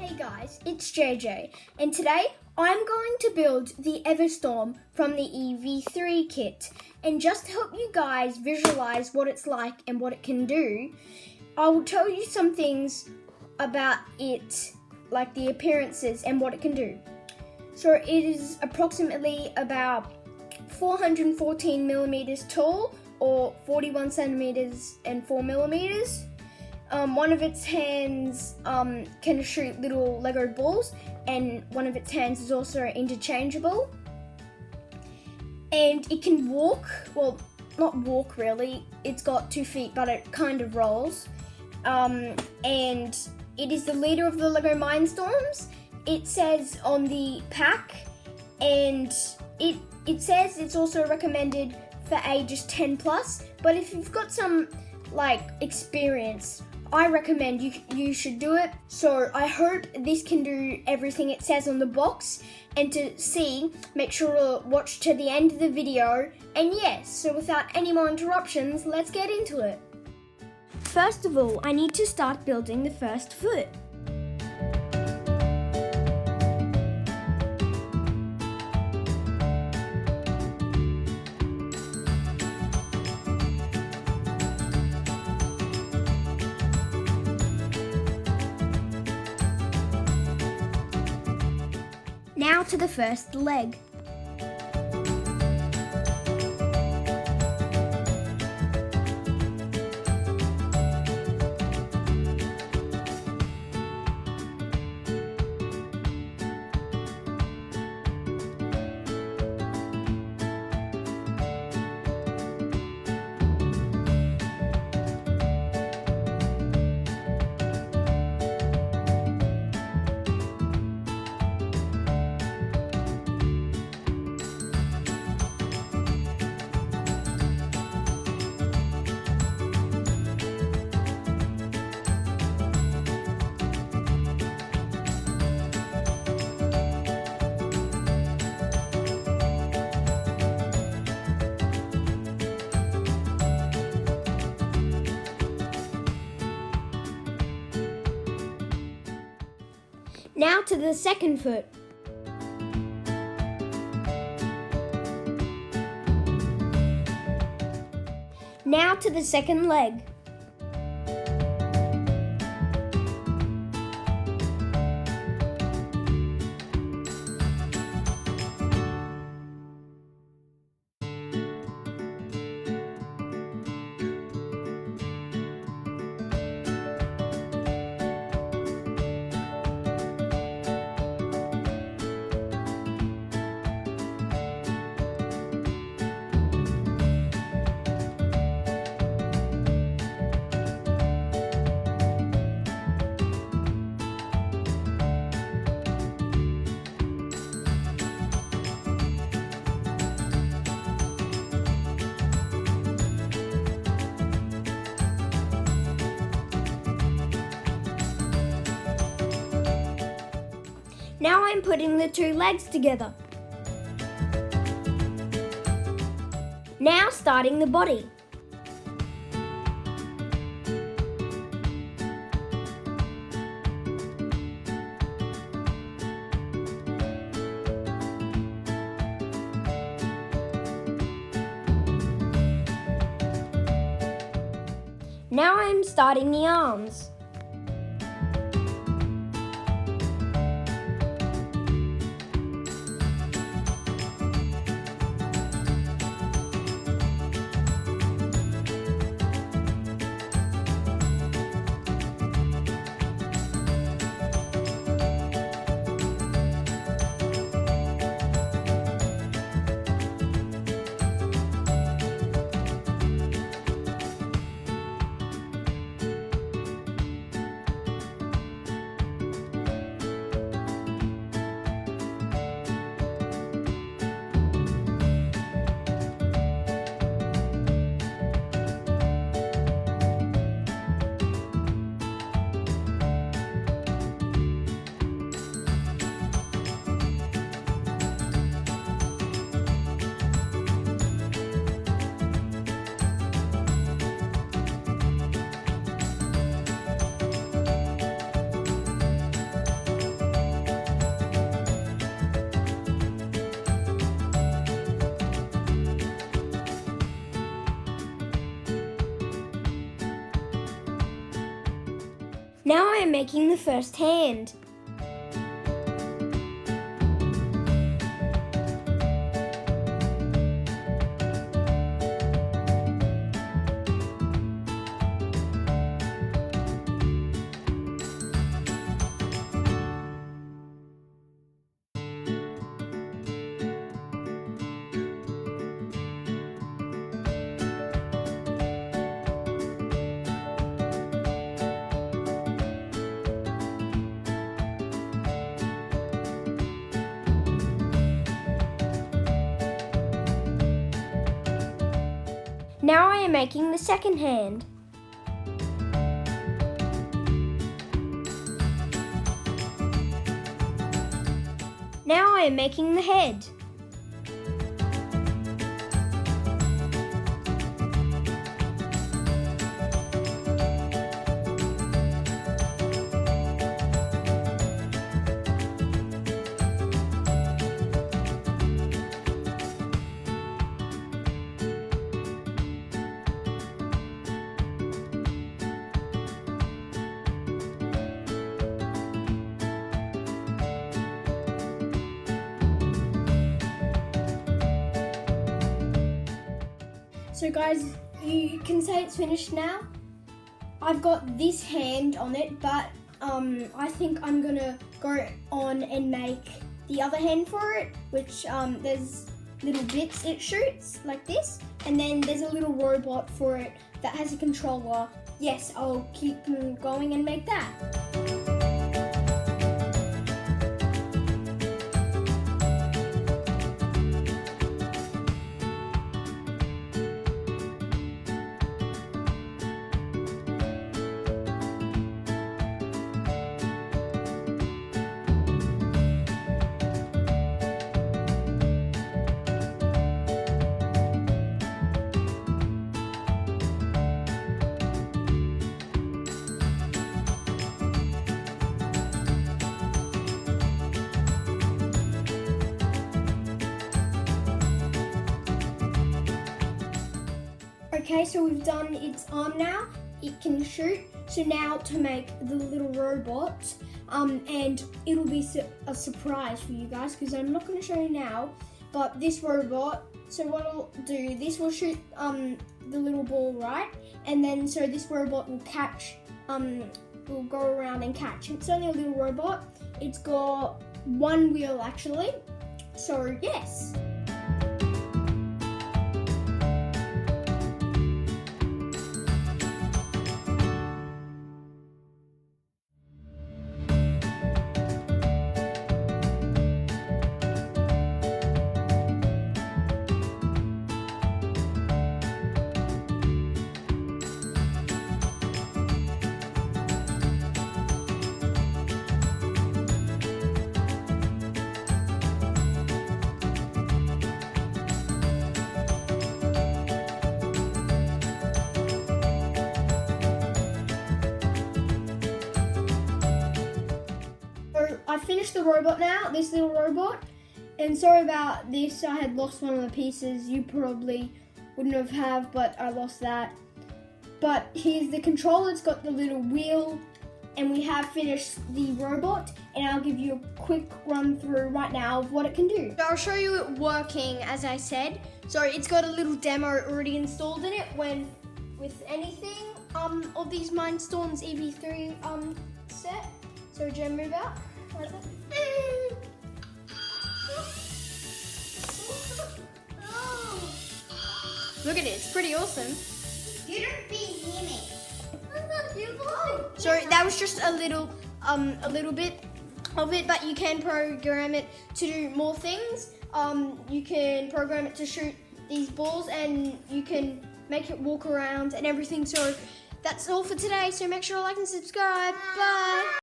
Hey guys, it's JJ, and today I'm going to build the EV3RSTORM from the EV3 kit. And just to help you guys visualize what it's like and what it can do, I will tell you some things about it, like the appearances and what it can do. So it is approximately about 414 millimeters tall, or 41 centimeters and 4 millimeters. One of its hands can shoot little Lego balls, and one of its hands is also interchangeable. And it can walk, well, not walk really, it's got 2 feet, but it kind of rolls. And it is the leader of the Lego Mindstorms. It says on the pack, and it says it's also recommended for ages 10 plus, but if you've got some experience, I recommend you should do it. So I hope this can do everything it says on the box, and to see, make sure to watch to the end of the video. And yes, so without any more interruptions, let's get into it. First of all, I need to start building the first foot. Now to the first leg. Now to the second foot. Now to the second leg. Now I'm putting the 2 legs together. Now starting the body. Now I'm starting the arms. Now I am making the first hand. Now I am making the second hand. Now I am making the head. So guys, you can say it's finished now. I've got this hand on it, but I think I'm gonna go on and make the other hand for it, which there's little bits it shoots like this, and then there's a little robot for it that has a controller. Yes, I'll keep going and make that. Okay, so we've done its arm now. It can shoot. So now to make the little robot, and it'll be a surprise for you guys because I'm not going to show you now. But this robot, so what it'll do, this will shoot the little ball, right? And then so this robot will catch, will go around and catch. It's only a little robot. It's got one wheel actually. So yes. I finished the robot now, this little robot, and sorry about this, I had lost one of the pieces. You probably wouldn't have, but I lost that. But here's the controller, it's got the little wheel, and we have finished the robot, and I'll give you a quick run through right now of what it can do. So I'll show you it working, as I said. So it's got a little demo already installed in it when with anything of these Mindstorms EV3 set. So Jen, move out. Look at it, it's pretty awesome. You don't be near me. Sorry, that was just a little bit of it, but you can program it to do more things. You can program it to shoot these balls, and you can make it walk around and everything. So that's all for today. So make sure to like and subscribe. Bye.